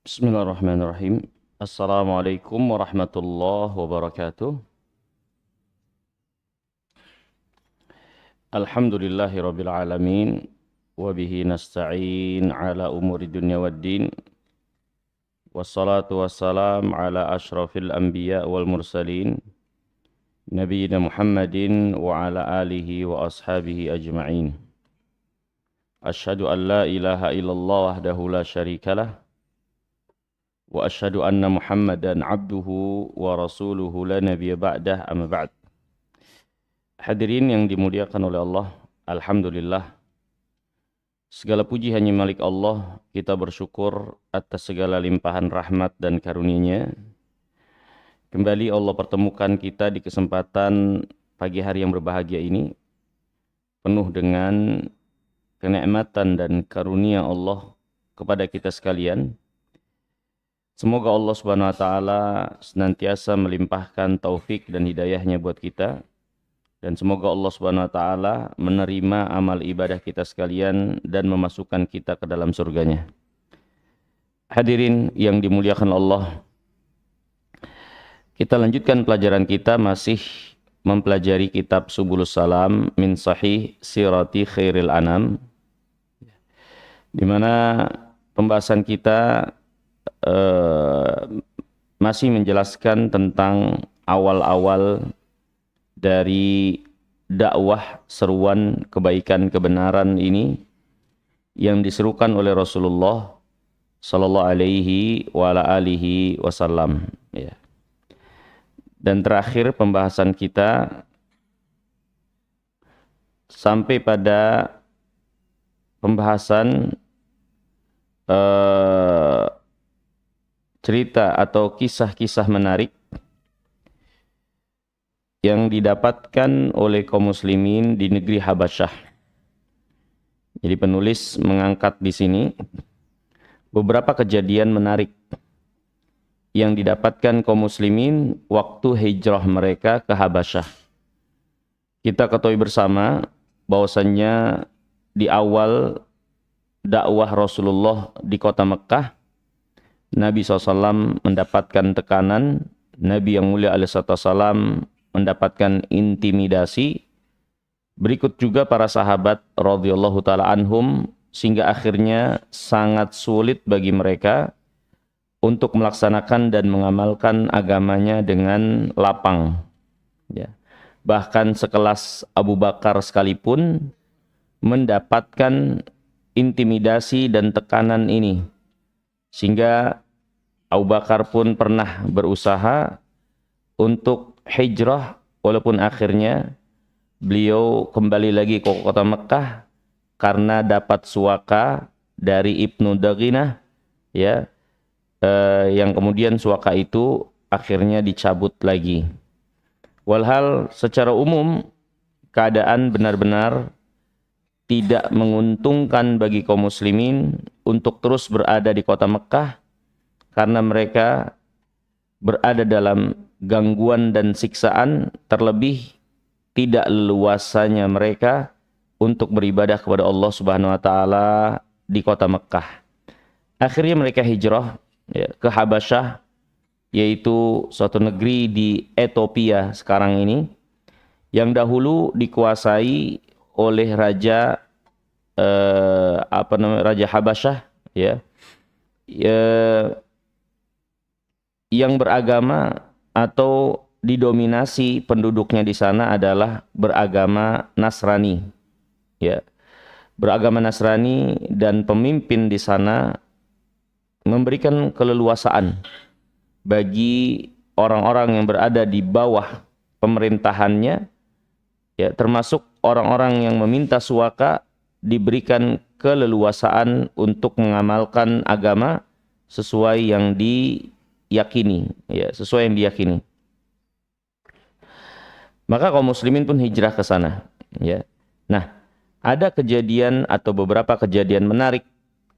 Bismillahirrahmanirrahim. Assalamualaikum warahmatullahi wabarakatuh. Alhamdulillahi rabbil alamin. Wabihi nasta'in ala umuri dunya waddin. Wassalatu wassalam ala ashrafil anbiya wal mursalin. Nabiyyina Muhammadin wa ala alihi wa ashabihi ajma'in. Ashhadu an la ilaha illallah wahdahu la syarikalah. Wa asyhadu anna Muhammadan abduhu wa rasuluhu la nabiyya ba'dah amma ba'd. Hadirin yang dimuliakan oleh Allah, alhamdulillah. Segala puji hanya milik Allah, kita bersyukur atas segala limpahan rahmat dan karunia-Nya. Kembali Allah pertemukan kita di kesempatan pagi hari yang berbahagia ini, penuh dengan kenikmatan dan karunia Allah kepada kita sekalian. Semoga Allah Subhanahu wa taala senantiasa melimpahkan taufik dan hidayahnya buat kita, dan semoga Allah Subhanahu wa taala menerima amal ibadah kita sekalian dan memasukkan kita ke dalam surganya. Hadirin yang dimuliakan Allah, kita lanjutkan pelajaran kita masih mempelajari kitab Subulus Salam min Sahih Sirati Khairil Anam, di mana pembahasan kita masih menjelaskan tentang awal-awal dari dakwah seruan kebaikan kebenaran ini yang diserukan oleh Rasulullah sallallahu alaihi wa ala alihi wasallam, ya. Dan terakhir pembahasan kita sampai pada pembahasan cerita atau kisah-kisah menarik yang didapatkan oleh kaum muslimin di negeri Habasyah. Jadi penulis mengangkat di sini beberapa kejadian menarik yang didapatkan kaum muslimin waktu hijrah mereka ke Habasyah. Kita ketahui bersama bahwasannya di awal dakwah Rasulullah di kota Mekah, Nabi SAW mendapatkan tekanan, Nabi yang mulia alaihissalam mendapatkan intimidasi, berikut juga para sahabat radhiyallahu ta'ala anhum, sehingga akhirnya sangat sulit bagi mereka untuk melaksanakan dan mengamalkan agamanya dengan lapang. Ya. Bahkan sekelas Abu Bakar sekalipun mendapatkan intimidasi dan tekanan ini, sehingga Abu Bakar pun pernah berusaha untuk hijrah, walaupun akhirnya beliau kembali lagi ke kota Mekah karena dapat suaka dari Ibnu Daghinah, ya, yang kemudian suaka itu akhirnya dicabut lagi. Walhal secara umum keadaan benar-benar tidak menguntungkan bagi kaum muslimin untuk terus berada di kota Mekah, karena mereka berada dalam gangguan dan siksaan, terlebih tidak leluasanya mereka untuk beribadah kepada Allah Subhanahu wa taala di kota Mekah. Akhirnya mereka hijrah, ya, ke Habasyah, yaitu suatu negeri di Ethiopia sekarang ini, yang dahulu dikuasai oleh raja Raja Habasyah, ya, yang beragama atau didominasi penduduknya di sana adalah beragama Nasrani, ya, beragama Nasrani, dan pemimpin di sana memberikan keleluasaan bagi orang-orang yang berada di bawah pemerintahannya, ya, termasuk orang-orang yang meminta suaka, diberikan keleluasaan untuk mengamalkan agama sesuai yang diyakini, ya, sesuai yang diyakini. Maka kaum muslimin pun hijrah ke sana, ya. Nah, ada kejadian atau beberapa kejadian menarik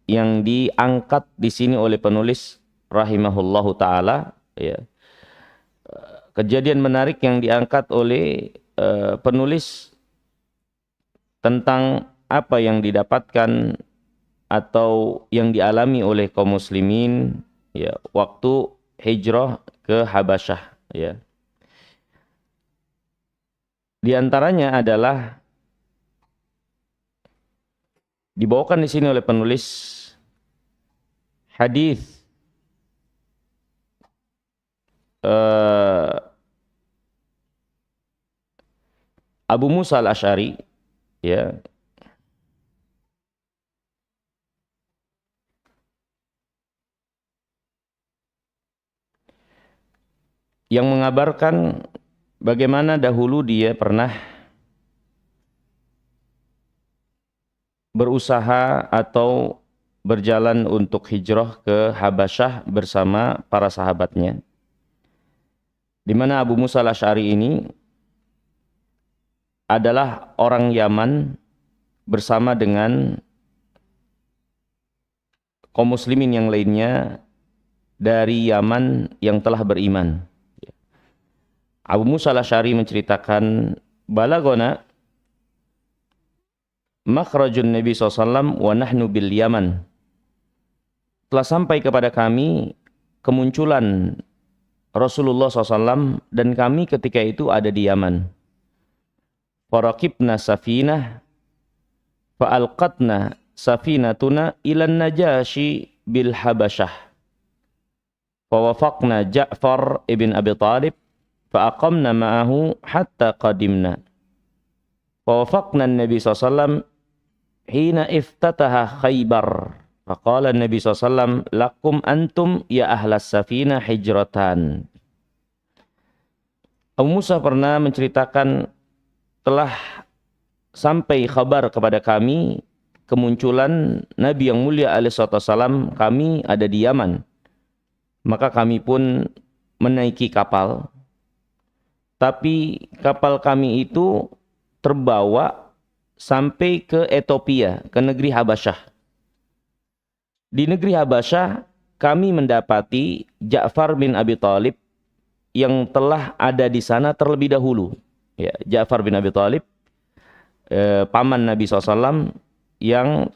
yang diangkat di sini oleh penulis rahimahullahu taala, ya. Kejadian menarik yang diangkat oleh penulis tentang apa yang didapatkan atau yang dialami oleh kaum muslimin ya, waktu hijrah ke Habasyah, ya. Di antaranya adalah dibawakan di sini oleh penulis hadis Abu Musa al-Asy'ari, ya, yang mengabarkan bagaimana dahulu dia pernah berusaha atau berjalan untuk hijrah ke Habasyah bersama para sahabatnya. Di mana Abu Musa al-Asy'ari ini adalah orang Yaman bersama dengan kaum muslimin yang lainnya dari Yaman yang telah beriman. Abu Musa al-Asy'ari menceritakan, balagona makhrajun Nabi SAW wa nahnu bil Yaman. Telah sampai kepada kami kemunculan Rasulullah SAW dan kami ketika itu ada di Yaman. Faraqibna safinah fa'alqatna safinatuna ilan Najashi bil Habasyah. Fawafaqna Ja'far ibn Abi Talib fa'aqamna ma'ahu hatta qadimna. Fawafaqna Nabi SAW hina iftataha Khaybar. Faqala Nabi SAW, lakum antum ya ahlas safina hijratan. Abu Musa pernah menceritakan telah sampai kabar kepada kami kemunculan Nabi yang mulia alaihissalam, kami ada di Yaman. Maka kami pun menaiki kapal. Tapi kapal kami itu terbawa sampai ke Ethiopia, ke negeri Habasyah. Di negeri Habasyah kami mendapati Ja'far bin Abi Talib yang telah ada di sana terlebih dahulu. Ya, Ja'far bin Abi Talib, paman Nabi SAW yang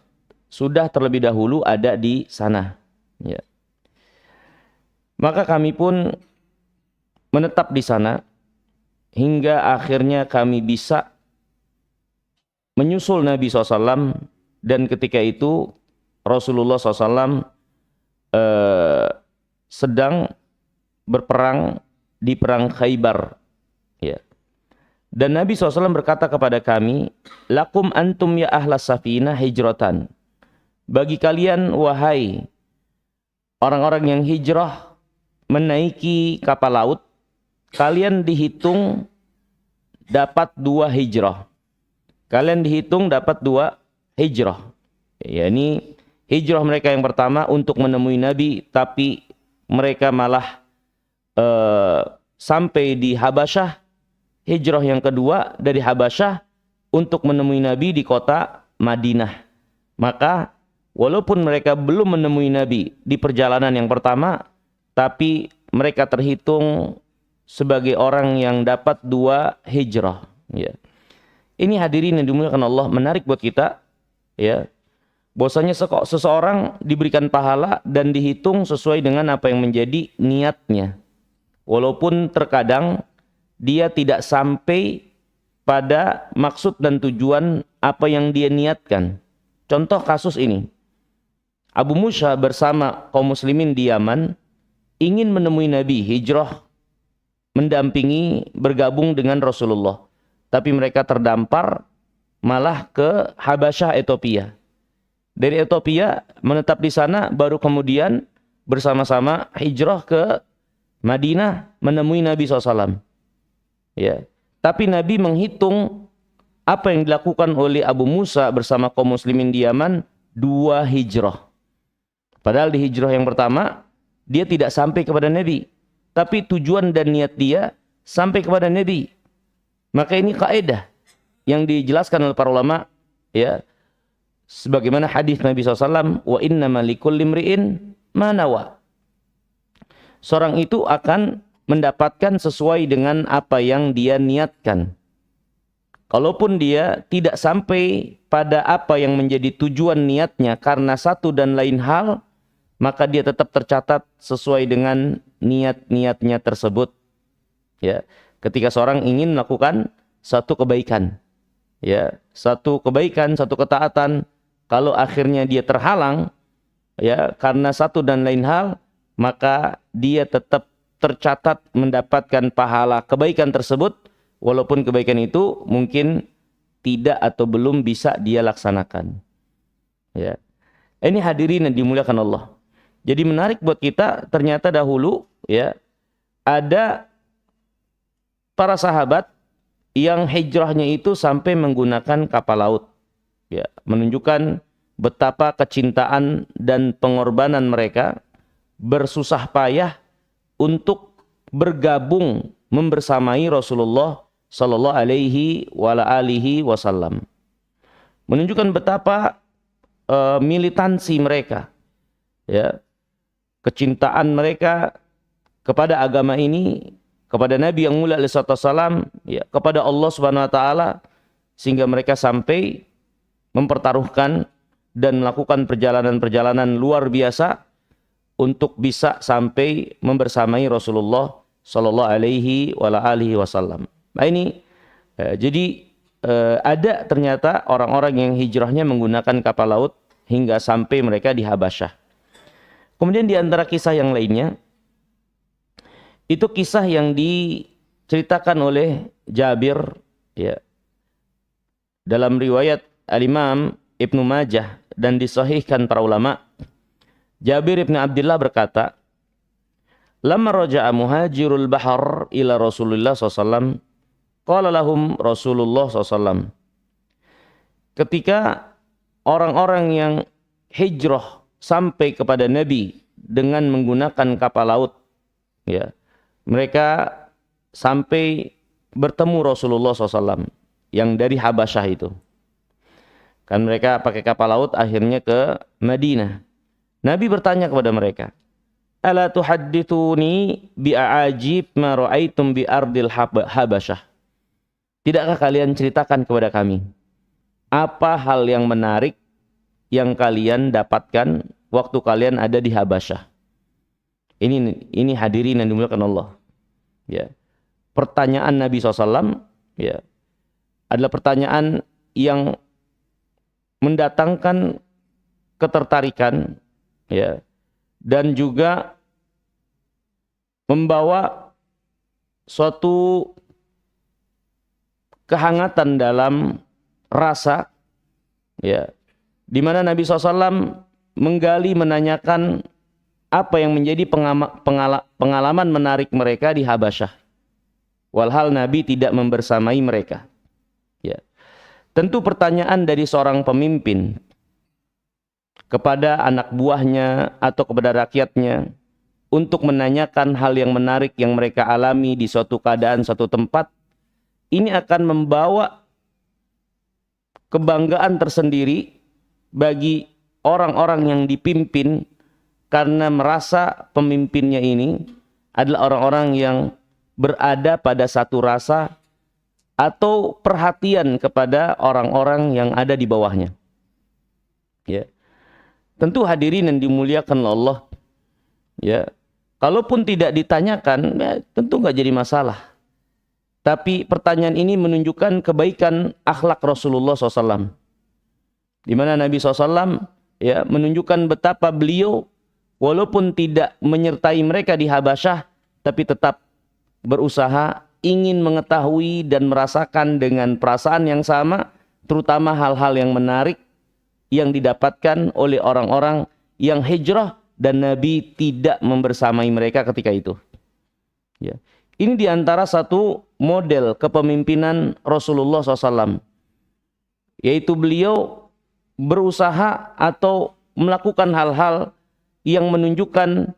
sudah terlebih dahulu ada di sana. Ya. Maka kami pun menetap di sana hingga akhirnya kami bisa menyusul Nabi SAW, dan ketika itu Rasulullah SAW sedang berperang di perang Khaybar. Ya. Dan Nabi SAW berkata kepada kami, lakum antum ya ahlas safina hijratan. Bagi kalian wahai orang-orang yang hijrah menaiki kapal laut, kalian dihitung dapat 2 hijrah. Kalian dihitung dapat 2 hijrah. Ya, ini hijrah mereka yang pertama untuk menemui Nabi, tapi mereka malah sampai di Habasyah. Hijrah yang kedua dari Habasyah untuk menemui Nabi di kota Madinah. Maka walaupun mereka belum menemui Nabi di perjalanan yang pertama, tapi mereka terhitung sebagai orang yang dapat 2 hijrah. Ya. Ini hadirin yang dimuliakan Allah, menarik buat kita, ya. Bahwasanya seseorang diberikan pahala dan dihitung sesuai dengan apa yang menjadi niatnya. Walaupun terkadang dia tidak sampai pada maksud dan tujuan apa yang dia niatkan. Contoh kasus ini. Abu Musa bersama kaum muslimin di Yaman ingin menemui Nabi, hijrah, mendampingi, bergabung dengan Rasulullah. Tapi mereka terdampar malah ke Habasyah, Ethiopia. Dari Ethiopia menetap di sana, baru kemudian bersama-sama hijrah ke Madinah menemui Nabi SAW. Ya. Tapi Nabi menghitung apa yang dilakukan oleh Abu Musa bersama kaum muslimin di Yaman, 2 hijrah. Padahal di hijrah yang pertama dia tidak sampai kepada Nabi, tapi tujuan dan niat dia sampai kepada Nabi. Maka ini kaidah yang dijelaskan oleh para ulama, ya, sebagaimana hadis Nabi SAW, wa innama likulli imri'in ma nawa. Seorang itu akan mendapatkan sesuai dengan apa yang dia niatkan. Kalaupun dia tidak sampai pada apa yang menjadi tujuan niatnya karena satu dan lain hal, maka dia tetap tercatat sesuai dengan niat-niatnya tersebut. Ya, ketika seorang ingin melakukan satu kebaikan, ya, satu kebaikan, satu ketaatan, kalau akhirnya dia terhalang, ya, karena satu dan lain hal, maka dia tetap tercatat mendapatkan pahala kebaikan tersebut, walaupun kebaikan itu mungkin tidak atau belum bisa dia laksanakan. Ya, ini hadirin yang dimuliakan Allah. Jadi menarik buat kita, ternyata dahulu, ya, ada para sahabat yang hijrahnya itu sampai menggunakan kapal laut. Ya, menunjukkan betapa kecintaan dan pengorbanan mereka, bersusah payah untuk bergabung membersamai Rasulullah sallallahu alaihi wasallam. Menunjukkan betapa militansi mereka, ya, kecintaan mereka kepada agama ini, kepada Nabi yang mulia alaihi wasallam, ya, kepada Allah Subhanahu wa taala, sehingga mereka sampai mempertaruhkan dan melakukan perjalanan-perjalanan luar biasa untuk bisa sampai membersamai Rasulullah sallallahu alaihi wasallam. Nah ini jadi ada ternyata orang-orang yang hijrahnya menggunakan kapal laut hingga sampai mereka di Habasyah. Kemudian di antara kisah yang lainnya, itu kisah yang diceritakan oleh Jabir, ya, dalam riwayat Al-Imam Ibnu Majah dan disahihkan para ulama. Jabir ibn Abdullah berkata, "Lamma raja'a muhajirul bahar ila Rasulullah SAW, qala lahum Rasulullah SAW." Ketika orang-orang yang hijrah sampai kepada Nabi dengan menggunakan kapal laut, ya, mereka sampai bertemu Rasulullah SAW yang dari Habasyah itu. Kan mereka pakai kapal laut akhirnya ke Madinah. Nabi bertanya kepada mereka, "Ala tuhaddithuni bi'ajib ma ra'aitum bi ardil Habasyah?" Tidakkah kalian ceritakan kepada kami apa hal yang menarik yang kalian dapatkan waktu kalian ada di Habasyah? Ini hadirin yang dimuliakan Allah. Ya. Pertanyaan Nabi SAW, ya, adalah pertanyaan yang mendatangkan ketertarikan, ya, dan juga membawa suatu kehangatan dalam rasa, ya, di mana Nabi SAW menggali, menanyakan apa yang menjadi pengalaman menarik mereka di Habasyah, walhal Nabi tidak membersamai mereka. Ya. Tentu pertanyaan dari seorang pemimpin kepada anak buahnya atau kepada rakyatnya untuk menanyakan hal yang menarik yang mereka alami di suatu keadaan, suatu tempat, ini akan membawa kebanggaan tersendiri bagi orang-orang yang dipimpin, karena merasa pemimpinnya ini adalah orang-orang yang berada pada satu rasa atau perhatian kepada orang-orang yang ada di bawahnya. Ya. Tentu hadirin yang dimuliakan Allah, ya, kalaupun tidak ditanyakan, ya, tentu nggak jadi masalah. Tapi pertanyaan ini menunjukkan kebaikan akhlak Rasulullah SAW, di mana Nabi SAW, ya, menunjukkan betapa beliau walaupun tidak menyertai mereka di Habasyah, tapi tetap berusaha ingin mengetahui dan merasakan dengan perasaan yang sama, terutama hal-hal yang menarik yang didapatkan oleh orang-orang yang hijrah dan Nabi tidak membersamai mereka ketika itu. Ya. Ini diantara satu model kepemimpinan Rasulullah SAW, yaitu beliau berusaha atau melakukan hal-hal yang menunjukkan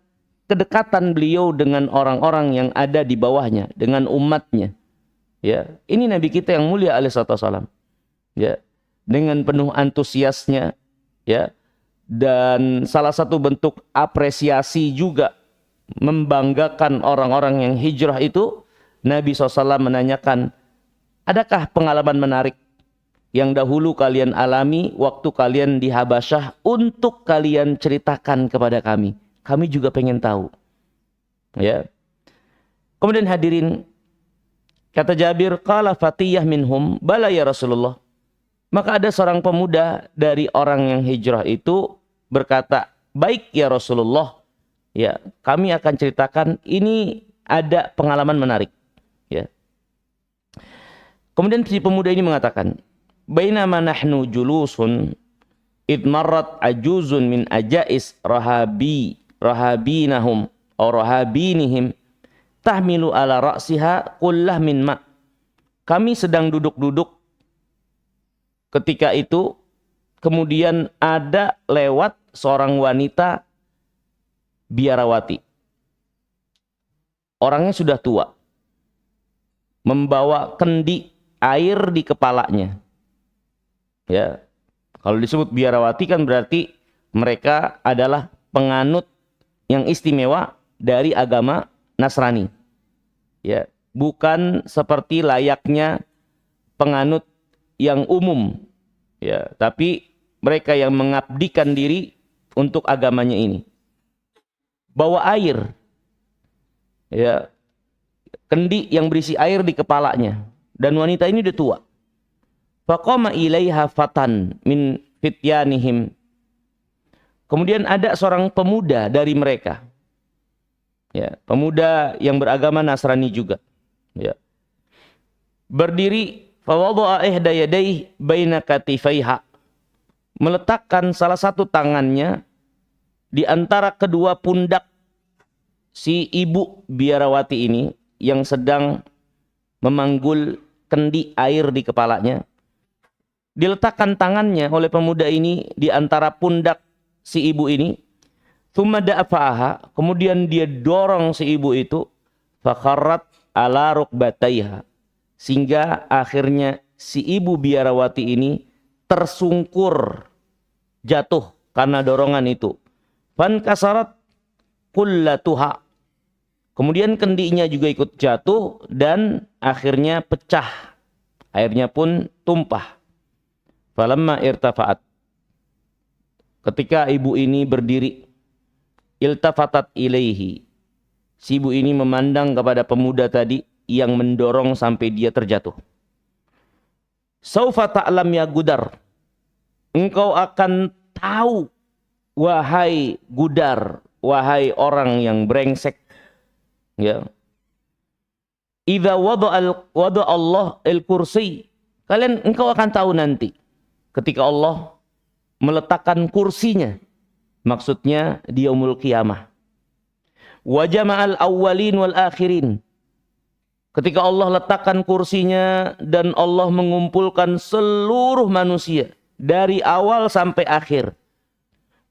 kedekatan beliau dengan orang-orang yang ada di bawahnya, dengan umatnya. Ya, ini Nabi kita yang mulia alaihi wasallam. Ya, dengan penuh antusiasnya, ya, dan salah satu bentuk apresiasi juga membanggakan orang-orang yang hijrah itu, Nabi SAW menanyakan, adakah pengalaman menarik yang dahulu kalian alami waktu kalian di Habasyah untuk kalian ceritakan kepada kami. Kami juga pengen tahu. Ya. Kemudian hadirin, kata Jabir, qala fatiyah minhum, bala ya Rasulullah. Maka ada seorang pemuda dari orang yang hijrah itu berkata, baik ya Rasulullah, ya kami akan ceritakan, ini ada pengalaman menarik. Ya. Kemudian si pemuda ini mengatakan, bainama nahnu julusun id marrat ajuzun min ajais rahabinahum atau rahabinihim tahmilu ala ra'siha qullah min ma. Kami sedang duduk-duduk ketika itu, kemudian ada lewat seorang wanita biarawati. Orangnya sudah tua, membawa kendi air di kepalanya. Ya, kalau disebut biarawati kan berarti mereka adalah penganut yang istimewa dari agama Nasrani. Ya, bukan seperti layaknya penganut yang umum, ya, tapi mereka yang mengabdikan diri untuk agamanya ini. Bawa air, ya, kendi yang berisi air di kepalanya, dan wanita ini udah tua. Faqama ilaiha fatan min fityanihim. Kemudian ada seorang pemuda dari mereka, ya, pemuda yang beragama Nasrani juga, ya, berdiri. Fawadha'a ihda yadayhi baina katifaiha, meletakkan salah satu tangannya di antara kedua pundak si ibu biarawati ini yang sedang memanggul kendi air di kepalanya. Diletakkan tangannya oleh pemuda ini di antara pundak si ibu ini. Tsumma da'afaha, kemudian dia dorong si ibu itu, fakharrat ala rukbataiha, sehingga akhirnya si ibu biarawati ini tersungkur, jatuh karena dorongan itu. Fan kasarat kullatuha, kemudian kendinya juga ikut jatuh dan akhirnya pecah, airnya pun tumpah. Falamma irtafa'at, ketika ibu ini berdiri, iltafatat ilaihi, si ibu ini memandang kepada pemuda tadi yang mendorong sampai dia terjatuh. Saufa ta'lam ya Gudar, engkau akan tahu wahai Gudar, wahai orang yang brengsek, ya. Idza wada Allah al-kursi, engkau akan tahu nanti ketika Allah meletakkan kursinya, maksudnya di yaumul qiyamah. Wa jama'al awwalin wal akhirin, ketika Allah letakkan kursinya dan Allah mengumpulkan seluruh manusia dari awal sampai akhir.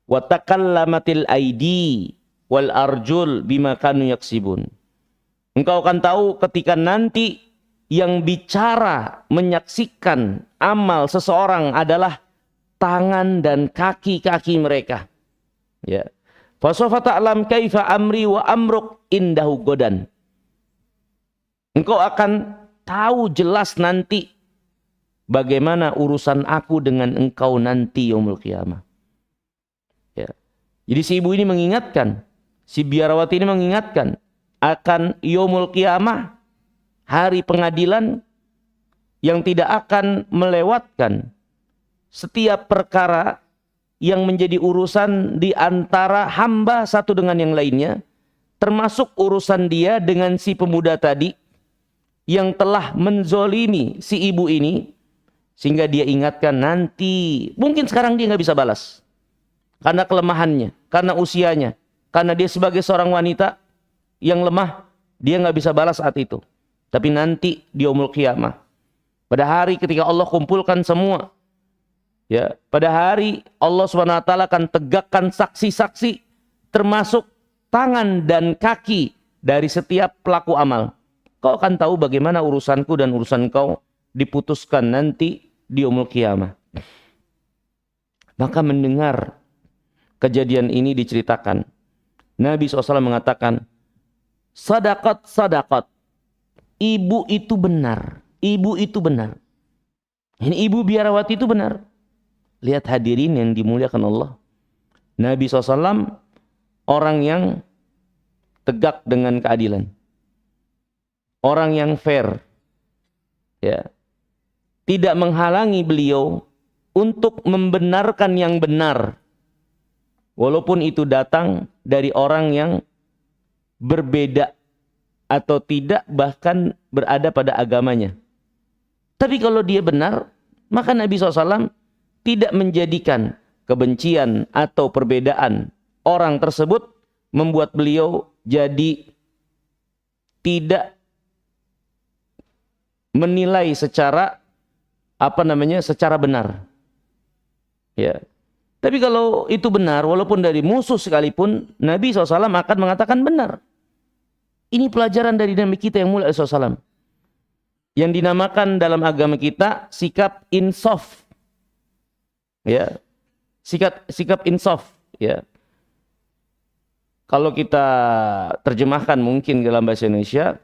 Wa takallamatil aidi wal arjul bima kanu yaksibun. Engkau akan tahu ketika nanti yang bicara menyaksikan amal seseorang adalah tangan dan kaki-kaki mereka. Ya. Fa sawfa ta'lam kaifa amri wa amruk indahu godan. Engkau akan tahu jelas nanti bagaimana urusan aku dengan engkau nanti yaumul qiyamah. Ya. Jadi si ibu ini mengingatkan, si biarawati ini mengingatkan akan yaumul qiyamah, hari pengadilan yang tidak akan melewatkan setiap perkara yang menjadi urusan di antara hamba satu dengan yang lainnya, termasuk urusan dia dengan si pemuda tadi yang telah menzolimi si ibu ini, sehingga dia ingatkan nanti, mungkin sekarang dia nggak bisa balas karena kelemahannya, karena usianya, karena dia sebagai seorang wanita yang lemah, dia nggak bisa balas saat itu. Tapi nanti di yaumul qiyamah, pada hari ketika Allah kumpulkan semua, ya, pada hari Allah SWT akan tegakkan saksi-saksi, termasuk tangan dan kaki dari setiap pelaku amal. Kau akan tahu bagaimana urusanku dan urusan kau diputuskan nanti di yaumul qiyamah. Maka mendengar kejadian ini diceritakan, Nabi SAW mengatakan, sadaqat, sadaqat. Ibu itu benar. Ibu itu benar. Ini ibu biarawati itu benar. Lihat hadirin yang dimuliakan Allah. Nabi SAW orang yang tegak dengan keadilan. Orang yang fair. Ya. Tidak menghalangi beliau untuk membenarkan yang benar. Walaupun itu datang dari orang yang berbeda atau tidak bahkan berada pada agamanya. Tapi kalau dia benar, maka Nabi SAW tidak menjadikan kebencian atau perbedaan orang tersebut membuat beliau jadi tidak menilai secara secara benar. Ya. Tapi kalau itu benar, walaupun dari musuh sekalipun, Nabi SAW akan mengatakan benar. Ini pelajaran dari Nabi kita yang mulia SAW. Yang dinamakan dalam agama kita sikap insaf. Ya. Sikap insaf, ya. Kalau kita terjemahkan mungkin dalam bahasa Indonesia,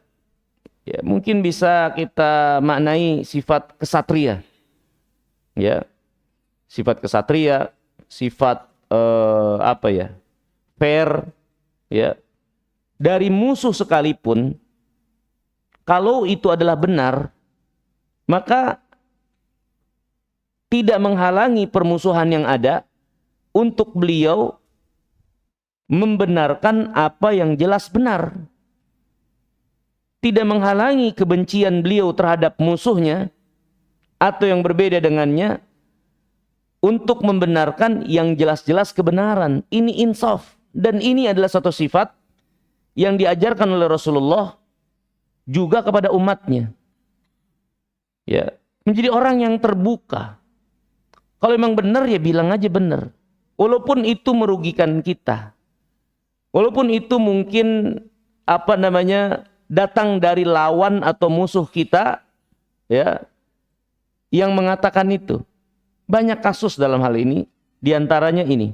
ya, mungkin bisa kita maknai sifat kesatria. Ya. Sifat kesatria, sifat fair, ya. Dari musuh sekalipun, kalau itu adalah benar, maka tidak menghalangi permusuhan yang ada untuk beliau membenarkan apa yang jelas benar. Tidak menghalangi kebencian beliau terhadap musuhnya atau yang berbeda dengannya untuk membenarkan yang jelas-jelas kebenaran. Ini insaf. Dan ini adalah satu sifat yang diajarkan oleh Rasulullah juga kepada umatnya. Ya, menjadi orang yang terbuka. Kalau memang benar ya bilang aja benar. Walaupun itu merugikan kita. Walaupun itu mungkin datang dari lawan atau musuh kita, ya, yang mengatakan itu. Banyak kasus dalam hal ini, diantaranya ini.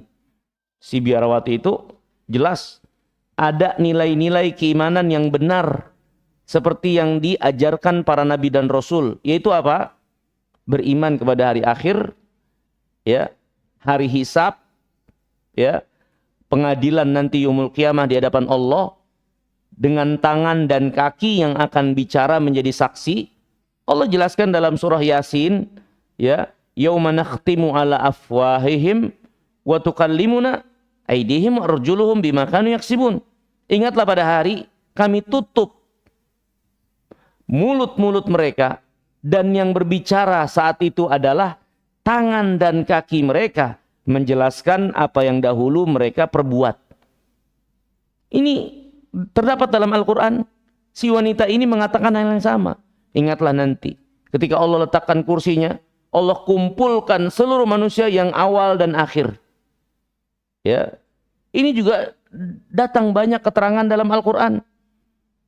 Si biarawati itu jelas ada nilai-nilai keimanan yang benar seperti yang diajarkan para nabi dan rasul, yaitu apa? Beriman kepada hari akhir, ya, hari hisab, ya, pengadilan nanti yaumul qiyamah di hadapan Allah, dengan tangan dan kaki yang akan bicara menjadi saksi. Allah jelaskan dalam surah Yasin, ya, yauma nakhtimu ala afwahihim wa tukallimuna aydihim wa arjuluhum bima kanu yaksibun. Ingatlah pada hari kami tutup mulut-mulut mereka dan yang berbicara saat itu adalah tangan dan kaki mereka, menjelaskan apa yang dahulu mereka perbuat. Ini terdapat dalam Al-Quran. Si wanita ini mengatakan hal yang sama. Ingatlah nanti ketika Allah letakkan kursinya, Allah kumpulkan seluruh manusia yang awal dan akhir. Ya. Ini juga datang banyak keterangan dalam Al-Quran.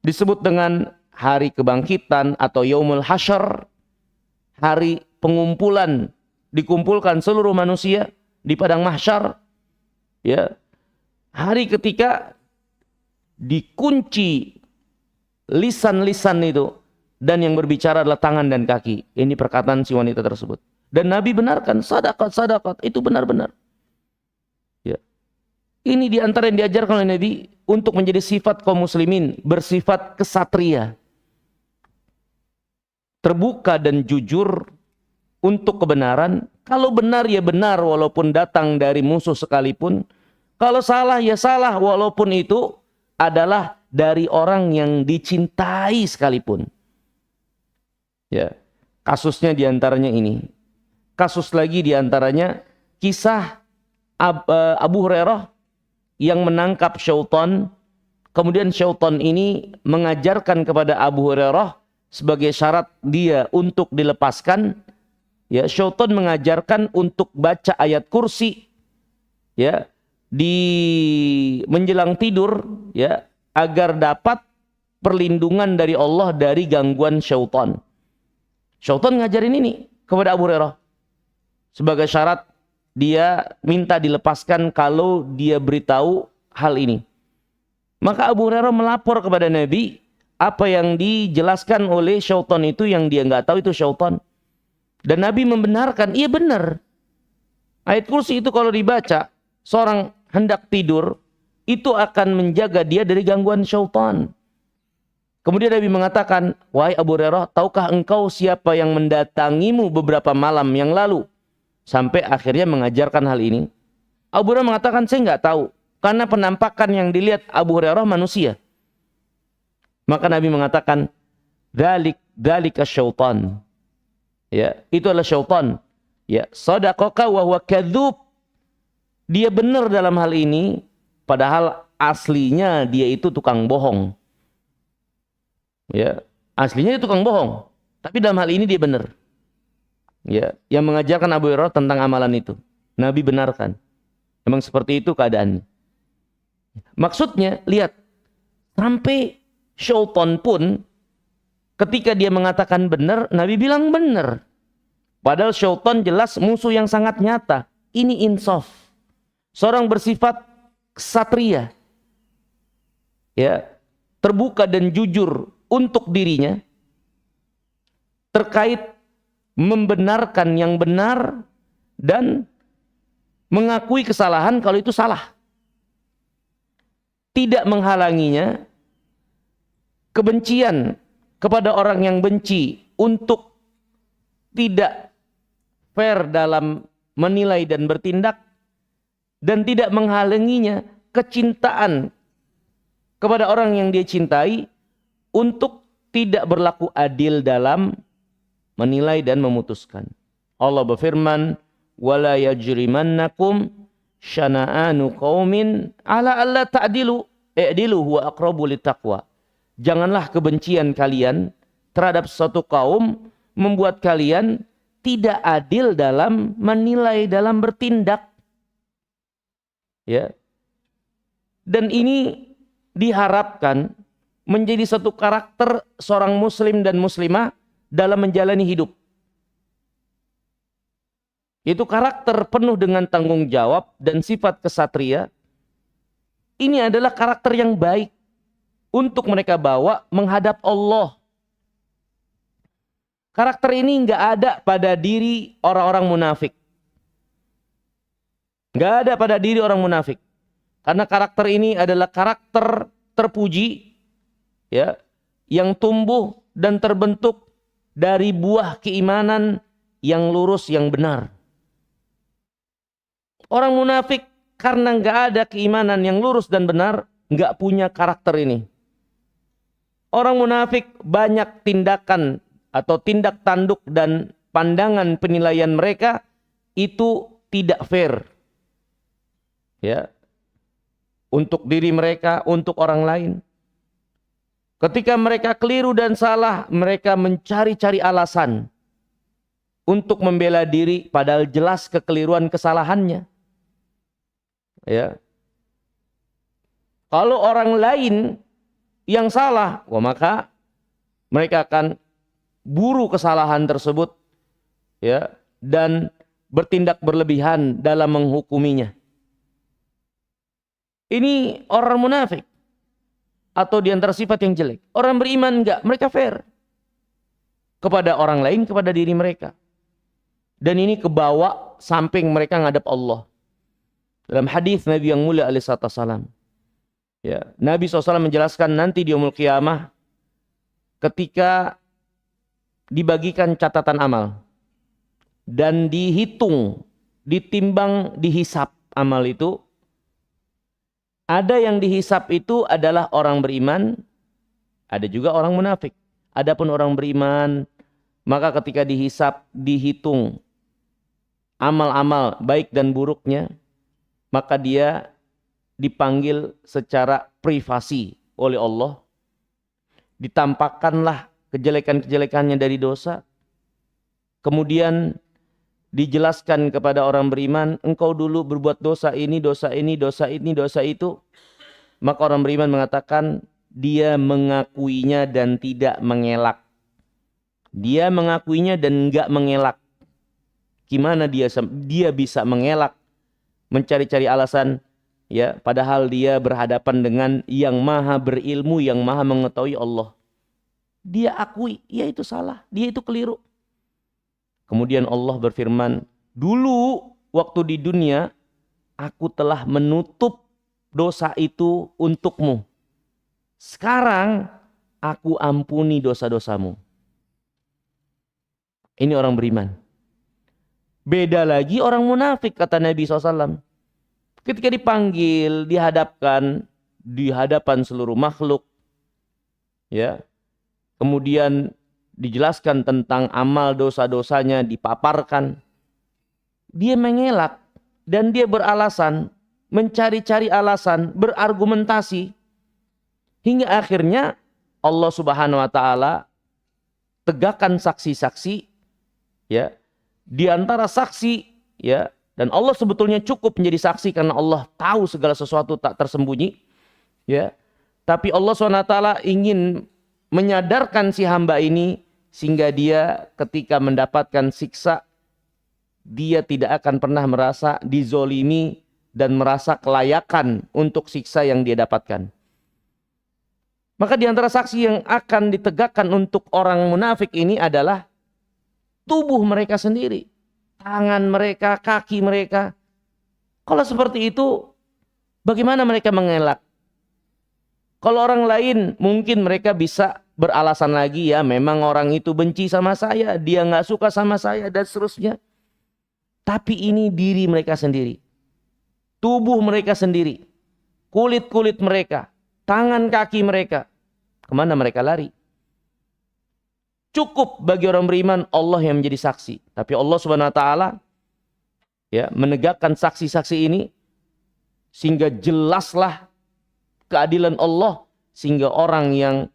Disebut dengan hari kebangkitan atau Yaumul Hasyr. Hari pengumpulan. Dikumpulkan seluruh manusia di padang mahsyar. Ya. Hari ketika dikunci lisan-lisan itu. Dan yang berbicara adalah tangan dan kaki. Ini perkataan si wanita tersebut. Dan Nabi benarkan, sadakat, itu benar-benar. Ya. Ini diantara yang diajarkan oleh Nabi untuk menjadi sifat kaum muslimin, bersifat kesatria. Terbuka dan jujur untuk kebenaran. Kalau benar ya benar walaupun datang dari musuh sekalipun. Kalau salah ya salah walaupun itu adalah dari orang yang dicintai sekalipun. Ya, kasusnya diantaranya ini. Kasus lagi diantaranya kisah Abu Hurairah yang menangkap syaitan. Kemudian syaitan ini mengajarkan kepada Abu Hurairah sebagai syarat dia untuk dilepaskan. Ya, syaitan mengajarkan untuk baca ayat kursi. Ya, di menjelang tidur. Ya, agar dapat perlindungan dari Allah dari gangguan syaitan. Syaitan ngajarin ini kepada Abu Hurairah. Sebagai syarat dia minta dilepaskan kalau dia beritahu hal ini. Maka Abu Hurairah melapor kepada Nabi apa yang dijelaskan oleh syaitan itu yang dia nggak tahu itu syaitan. Dan Nabi membenarkan, iya benar. Ayat kursi itu kalau dibaca, seorang hendak tidur, itu akan menjaga dia dari gangguan syaitan. Kemudian Nabi mengatakan, wahai Abu Hurairah, tahukah engkau siapa yang mendatangimu beberapa malam yang lalu? Sampai akhirnya mengajarkan hal ini. Abu Hurairah mengatakan, saya nggak tahu. Karena penampakan yang dilihat Abu Hurairah manusia. Maka Nabi mengatakan, dzalika syaitan. Ya, itu adalah syaitan. Ya, sadaqaka wa huwa kadzub. Dia benar dalam hal ini, padahal aslinya dia itu tukang bohong. Ya, aslinya dia tukang bohong, tapi dalam hal ini dia benar. Ya, yang mengajarkan Abu Hurairah tentang amalan itu, Nabi benarkan. Memang seperti itu keadaannya. Maksudnya, lihat, sampai syaitan pun ketika dia mengatakan benar, Nabi bilang benar. Padahal syaitan jelas musuh yang sangat nyata. Ini insaf. Seorang bersifat ksatria, ya, terbuka dan jujur untuk dirinya terkait membenarkan yang benar dan mengakui kesalahan kalau itu salah. Tidak menghalanginya kebencian kepada orang yang benci untuk tidak fair dalam menilai dan bertindak, dan tidak menghalanginya kecintaan kepada orang yang dia cintai untuk tidak berlaku adil dalam menilai dan memutuskan. Allah berfirman, wala yajrimannakum syana'anu qaumin ala alla ta'dilu i'dilu huwa aqrabu littaqwa. Janganlah kebencian kalian terhadap suatu kaum membuat kalian tidak adil dalam menilai, dalam bertindak. Ya. Dan ini diharapkan menjadi satu karakter seorang muslim dan muslimah dalam menjalani hidup. Itu karakter penuh dengan tanggung jawab dan sifat kesatria. Ini adalah karakter yang baik untuk mereka bawa menghadap Allah. Karakter ini nggak ada pada diri orang-orang munafik. Nggak ada pada diri orang munafik. Karena karakter ini adalah karakter terpuji, ya, yang tumbuh dan terbentuk dari buah keimanan yang lurus, yang benar. Orang munafik karena nggak ada keimanan yang lurus dan benar, nggak punya karakter ini. Orang munafik banyak tindakan atau tindak tanduk dan pandangan penilaian mereka itu tidak fair. Ya. Untuk diri mereka, untuk orang lain. Ketika mereka keliru dan salah, mereka mencari-cari alasan untuk membela diri padahal jelas kekeliruan kesalahannya. Ya. Kalau orang lain yang salah, maka mereka akan buru kesalahan tersebut, ya, dan bertindak berlebihan dalam menghukuminya. Ini orang munafik atau di antara sifat yang jelek. Orang beriman enggak, mereka fair kepada orang lain, kepada diri mereka. Dan ini kebawa samping mereka ngadap Allah. Dalam hadis Nabi yang mulia alaihi salam, ya, Nabi SAW menjelaskan nanti di yaumul qiyamah ketika dibagikan catatan amal dan dihitung, ditimbang, dihisap amal itu, ada yang dihisap itu adalah orang beriman, ada juga orang munafik. Adapun orang beriman, maka ketika dihisap, dihitung amal-amal baik dan buruknya, maka dia dipanggil secara privasi oleh Allah. Ditampakkanlah kejelekan-kejelekannya dari dosa. Kemudian dijelaskan kepada orang beriman, engkau dulu berbuat dosa ini, dosa ini, dosa ini, dosa itu. Maka orang beriman mengatakan, dia mengakuinya dan tidak mengelak. Dia mengakuinya dan enggak mengelak. Gimana dia bisa mengelak, mencari-cari alasan, ya, padahal dia berhadapan dengan yang maha berilmu, yang maha mengetahui Allah. Dia akui, ya itu salah, dia itu keliru. Kemudian Allah berfirman, dulu waktu di dunia aku telah menutup dosa itu untukmu. Sekarang aku ampuni dosa-dosamu. Ini orang beriman. Beda lagi orang munafik, kata Nabi SAW. Ketika dipanggil, dihadapkan di hadapan seluruh makhluk, ya, kemudian dijelaskan tentang amal dosa-dosanya, dipaparkan, dia mengelak dan dia beralasan, mencari-cari alasan, berargumentasi, hingga akhirnya Allah Subhanahu wa taala tegakkan saksi-saksi, ya, di antara saksi, ya, dan Allah sebetulnya cukup menjadi saksi karena Allah tahu segala sesuatu tak tersembunyi, ya. Tapi Allah SWT ingin menyadarkan si hamba ini sehingga dia ketika mendapatkan siksa, dia tidak akan pernah merasa dizolimi dan merasa kelayakan untuk siksa yang dia dapatkan. Maka di antara saksi yang akan ditegakkan untuk orang munafik ini adalah tubuh mereka sendiri, tangan mereka, kaki mereka. Kalau seperti itu, bagaimana mereka mengelak? Kalau orang lain mungkin mereka bisa beralasan lagi, ya memang orang itu benci sama saya, dia nggak suka sama saya, dan seterusnya. Tapi ini diri mereka sendiri, tubuh mereka sendiri, kulit-kulit mereka, tangan kaki mereka. Kemana mereka lari? Cukup bagi orang beriman Allah yang menjadi saksi. Tapi Allah Subhanahu wa taala, ya, menegakkan saksi-saksi ini sehingga jelaslah keadilan Allah, sehingga orang yang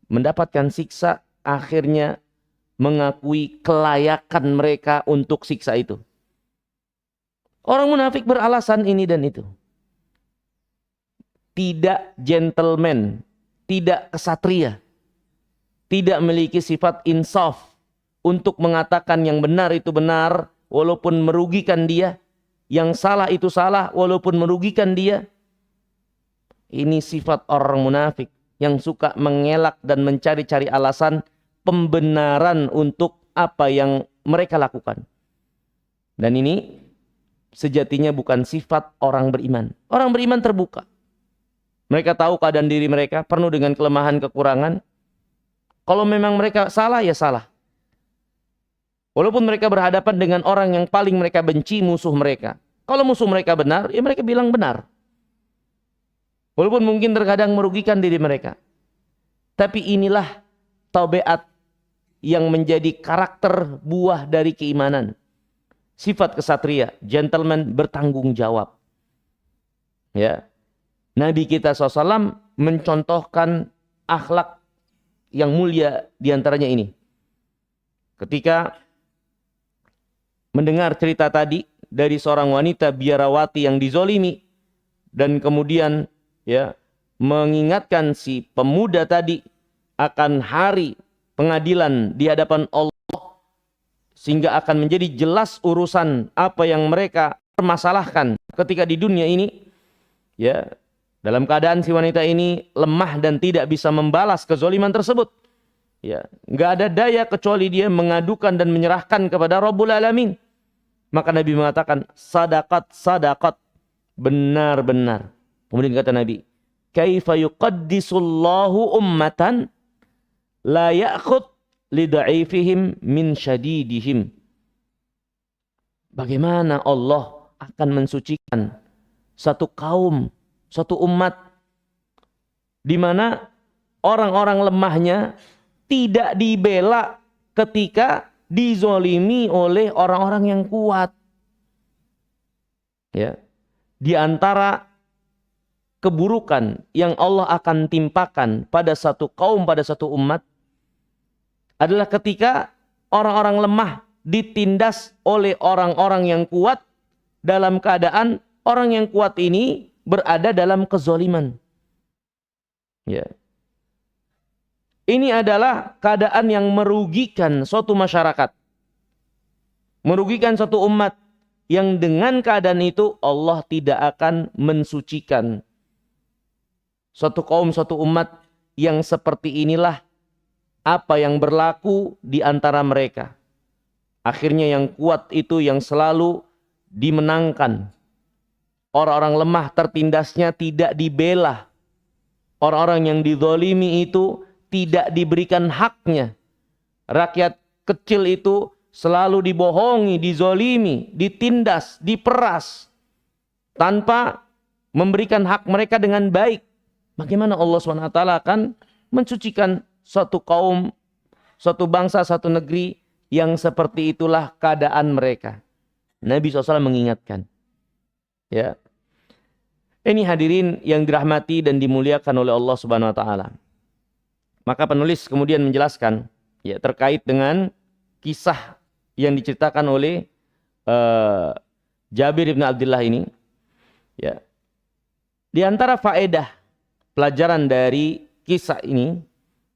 mendapatkan siksa akhirnya mengakui kelayakan mereka untuk siksa itu. Orang munafik beralasan ini dan itu. Tidak gentleman, tidak kesatria, tidak memiliki sifat insaf untuk mengatakan yang benar itu benar walaupun merugikan dia, yang salah itu salah walaupun merugikan dia. Ini sifat orang munafik yang suka mengelak dan mencari-cari alasan pembenaran untuk apa yang mereka lakukan. Dan ini sejatinya bukan sifat orang beriman. Orang beriman terbuka. Mereka tahu keadaan diri mereka penuh dengan kelemahan, kekurangan. Kalau memang mereka salah, ya salah. Walaupun mereka berhadapan dengan orang yang paling mereka benci, musuh mereka. Kalau musuh mereka benar, ya mereka bilang benar. Walaupun mungkin terkadang merugikan diri mereka. Tapi inilah tabiat yang menjadi karakter buah dari keimanan. Sifat kesatria, gentleman, bertanggung jawab. Ya. Nabi kita SAW mencontohkan akhlak yang mulia diantaranya ini. Ketika mendengar cerita tadi dari seorang wanita biarawati yang dizolimi, dan kemudian, ya, mengingatkan si pemuda tadi akan hari pengadilan di hadapan Allah, sehingga akan menjadi jelas urusan apa yang mereka permasalahkan ketika di dunia ini, ya. Dalam keadaan si wanita ini lemah dan tidak bisa membalas kezoliman tersebut, ya, nggak ada daya kecuali dia mengadukan dan menyerahkan kepada Rabbul Alamin. Maka Nabi mengatakan, sadaqat, sadaqat, benar-benar. Kemudian kata Nabi, kaifa yuqaddisullahu ummatan la ya'khud lida'ifihim min syadidihim. Bagaimana Allah akan mensucikan satu kaum, satu umat, di mana orang-orang lemahnya tidak dibela ketika dizolimi oleh orang-orang yang kuat. Ya, di antara keburukan yang Allah akan timpakan pada satu kaum, pada satu umat, adalah ketika orang-orang lemah ditindas oleh orang-orang yang kuat dalam keadaan orang yang kuat ini berada dalam kezoliman. Ya. Ini adalah keadaan yang merugikan suatu masyarakat, merugikan suatu umat, yang dengan keadaan itu Allah tidak akan mensucikan suatu kaum, suatu umat yang seperti inilah apa yang berlaku di antara mereka. Akhirnya yang kuat itu yang selalu dimenangkan. Orang-orang lemah tertindasnya tidak dibela. Orang-orang yang dizalimi itu tidak diberikan haknya. Rakyat kecil itu selalu dibohongi, dizalimi, ditindas, diperas tanpa memberikan hak mereka dengan baik. Bagaimana Allah SWT akan mensucikan suatu kaum, suatu bangsa, satu negeri yang seperti itulah keadaan mereka. Nabi SAW mengingatkan. Ya. Ini hadirin yang dirahmati dan dimuliakan oleh Allah Subhanahu wa taala. Maka penulis kemudian menjelaskan ya terkait dengan kisah yang diceritakan oleh Jabir bin Abdullah ini. Ya. Di antara faedah pelajaran dari kisah ini,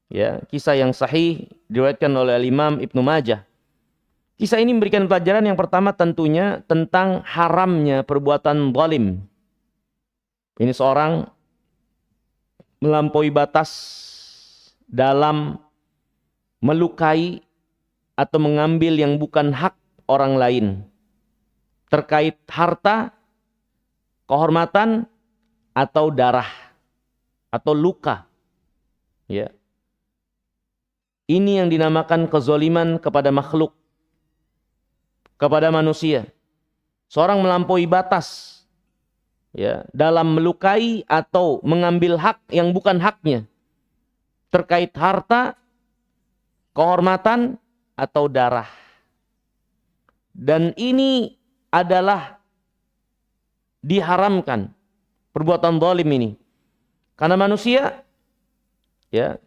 ya, kisah yang sahih diriwayatkan oleh Imam Ibnu Majah. Kisah ini memberikan pelajaran yang pertama tentunya tentang haramnya perbuatan zalim. Ini seorang melampaui batas dalam melukai atau mengambil yang bukan hak orang lain terkait harta, kehormatan, atau darah, atau luka. Ya. Ini yang dinamakan kezaliman kepada makhluk, kepada manusia. Seorang melampaui batas ya, dalam melukai atau mengambil hak yang bukan haknya terkait harta, kehormatan, atau darah. Dan ini adalah diharamkan perbuatan zalim ini. Karena manusia ya,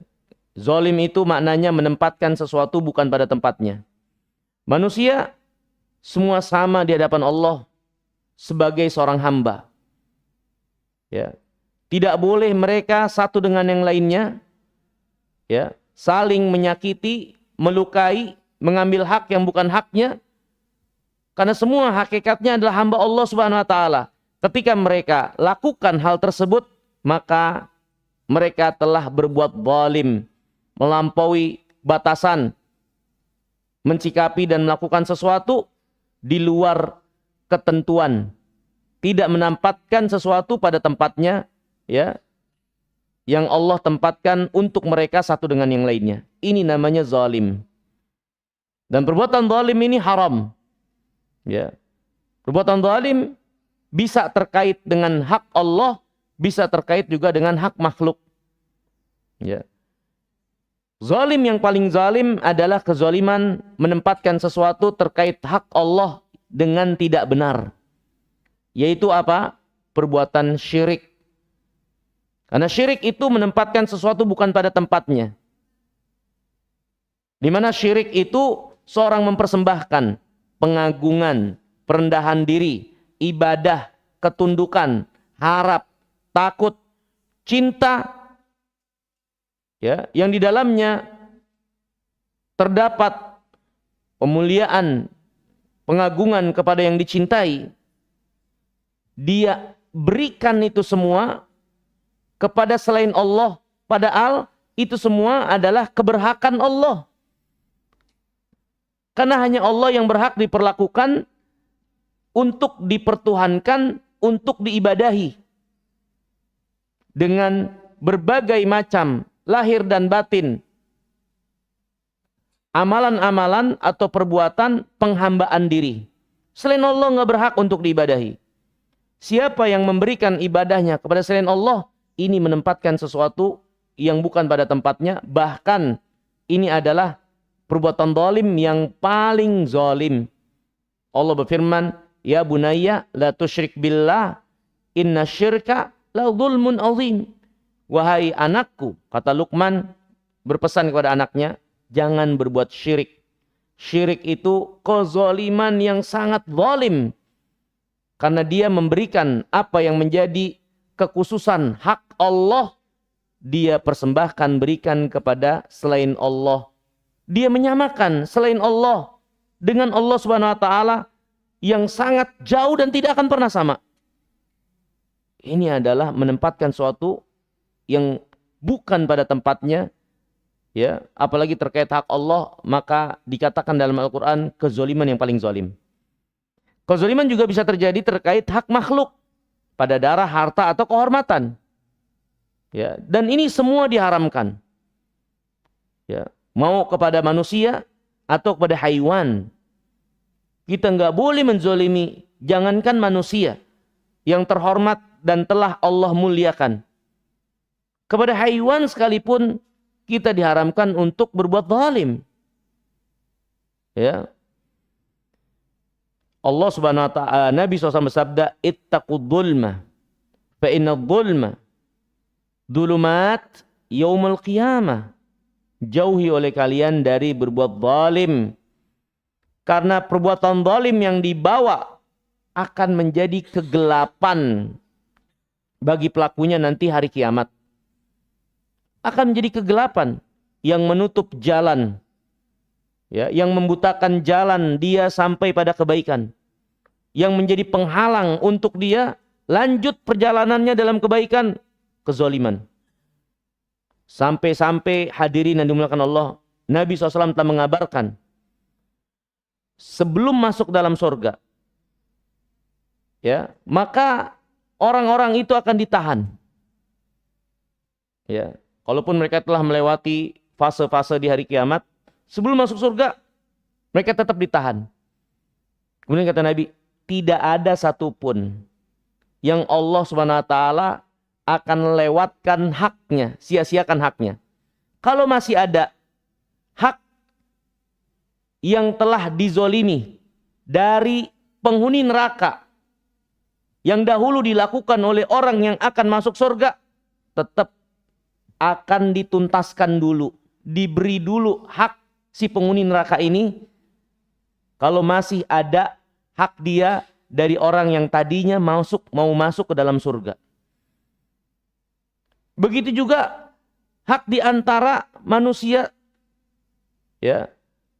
zalim itu maknanya menempatkan sesuatu bukan pada tempatnya. Manusia semua sama di hadapan Allah sebagai seorang hamba. Ya. Tidak boleh mereka satu dengan yang lainnya ya, saling menyakiti, melukai, mengambil hak yang bukan haknya. Karena semua hakikatnya adalah hamba Allah Subhanahu wa taala. Ketika mereka lakukan hal tersebut, maka mereka telah berbuat zalim, melampaui batasan, mencikapi dan melakukan sesuatu di luar ketentuan. Tidak menempatkan sesuatu pada tempatnya ya, yang Allah tempatkan untuk mereka satu dengan yang lainnya. Ini namanya zalim. Dan perbuatan zalim ini haram. Ya. Perbuatan zalim bisa terkait dengan hak Allah, bisa terkait juga dengan hak makhluk. Ya. Zalim yang paling zalim adalah kezaliman menempatkan sesuatu terkait hak Allah dengan tidak benar. Yaitu apa? Perbuatan syirik. Karena syirik itu menempatkan sesuatu bukan pada tempatnya. Di mana syirik itu seorang mempersembahkan pengagungan, perendahan diri, ibadah, ketundukan, harap, takut, cinta, ya, yang di dalamnya terdapat pemuliaan, pengagungan kepada yang dicintai. Dia berikan itu semua kepada selain Allah, padahal itu semua adalah keberhakan Allah. Karena hanya Allah yang berhak diperlakukan, untuk dipertuhankan, untuk diibadahi. Dengan berbagai macam lahir dan batin, amalan-amalan atau perbuatan penghambaan diri. Selain Allah nggak berhak untuk diibadahi. Siapa yang memberikan ibadahnya kepada selain Allah, ini menempatkan sesuatu yang bukan pada tempatnya. Bahkan ini adalah perbuatan zalim yang paling zalim. Allah berfirman, ya bunayya la tusyrik billah inna syirka la zulmun azim. Wahai anakku, kata Luqman berpesan kepada anaknya, jangan berbuat syirik. Syirik itu kezaliman yang sangat zalim. Karena dia memberikan apa yang menjadi kekhususan hak Allah, dia persembahkan, berikan kepada selain Allah. Dia menyamakan selain Allah dengan Allah Subhanahu wa taala yang sangat jauh dan tidak akan pernah sama. Ini adalah menempatkan suatu yang bukan pada tempatnya, Ya, apalagi terkait hak Allah, maka dikatakan dalam Al-Quran kezoliman yang paling zolim. Kezoliman juga bisa terjadi terkait hak makhluk pada darah, harta, atau kehormatan. Ya, dan ini semua diharamkan. Ya, mau kepada manusia atau kepada haiwan. Kita nggak boleh menzolimi, jangankan manusia yang terhormat dan telah Allah muliakan. Kepada haiwan sekalipun kita diharamkan untuk berbuat zalim. Ya. Allah Subhanahu wa taala, Nabi SAW bersabda, "Ittaqud dzulma fa inna dzulma dzulumat yaumul qiyamah." Jauhi oleh kalian dari berbuat zalim. Karena perbuatan zalim yang dibawa akan menjadi kegelapan bagi pelakunya nanti hari kiamat. Akan menjadi kegelapan yang menutup jalan, ya, yang membutakan jalan dia sampai pada kebaikan, yang menjadi penghalang untuk dia lanjut perjalanannya dalam kebaikan, kezaliman. Sampai-sampai hadirin yang dimuliakan Allah, Nabi SAW telah mengabarkan sebelum masuk dalam surga, ya, maka orang-orang itu akan ditahan. Ya, kalaupun mereka telah melewati fase-fase di hari kiamat, sebelum masuk surga, mereka tetap ditahan. Kemudian kata Nabi, tidak ada satupun yang Allah Subhanahu wa taala akan lewatkan haknya, sia-siakan haknya. Kalau masih ada hak yang telah dizolimi dari penghuni neraka yang dahulu dilakukan oleh orang yang akan masuk surga, tetap akan dituntaskan dulu, diberi dulu hak si penghuni neraka ini. Kalau masih ada hak dia dari orang yang tadinya mau masuk ke dalam surga. Begitu juga hak di antara manusia, ya.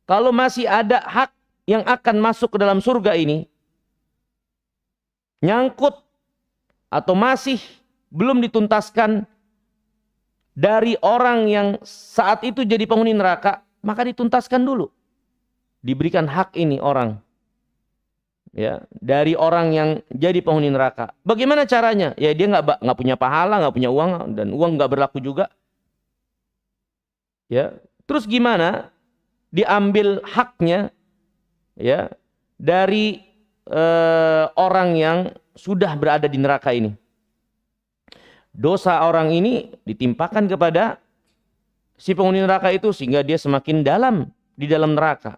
Kalau masih ada hak yang akan masuk ke dalam surga ini nyangkut atau masih belum dituntaskan dari orang yang saat itu jadi penghuni neraka, maka dituntaskan dulu. Diberikan hak ini orang, ya, dari orang yang jadi penghuni neraka. Bagaimana caranya? Ya, dia nggak punya pahala, nggak punya uang, dan uang nggak berlaku juga. Ya, terus gimana? Diambil haknya, ya, dari orang yang sudah berada di neraka ini. Dosa orang ini ditimpakan kepada si penghuni neraka itu sehingga dia semakin dalam di dalam neraka.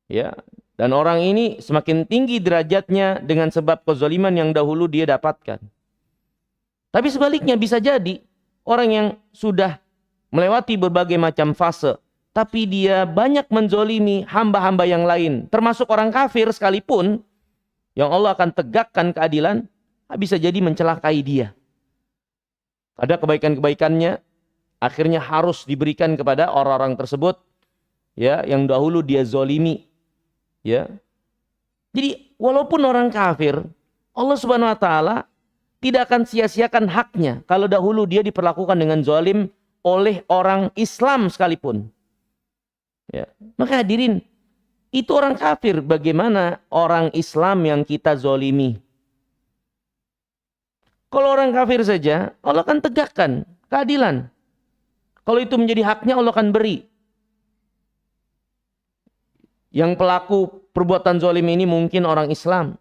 Ya, dan orang ini semakin tinggi derajatnya dengan sebab kezaliman yang dahulu dia dapatkan. Tapi sebaliknya bisa jadi orang yang sudah melewati berbagai macam fase, tapi dia banyak menzolimi hamba-hamba yang lain, termasuk orang kafir sekalipun, yang Allah akan tegakkan keadilan, bisa jadi mencelakai dia. Ada kebaikan-kebaikannya, akhirnya harus diberikan kepada orang-orang tersebut, ya, yang dahulu dia zolimi, ya. Jadi walaupun orang kafir, Allah Subhanahu wa taala tidak akan sia-siakan haknya kalau dahulu dia diperlakukan dengan zalim oleh orang Islam sekalipun. Ya. Maka hadirin, itu orang kafir, bagaimana orang Islam yang kita zolimi? Kalau orang kafir saja, Allah akan tegakkan keadilan. Kalau itu menjadi haknya, Allah akan beri. Yang pelaku perbuatan zolim ini mungkin orang Islam.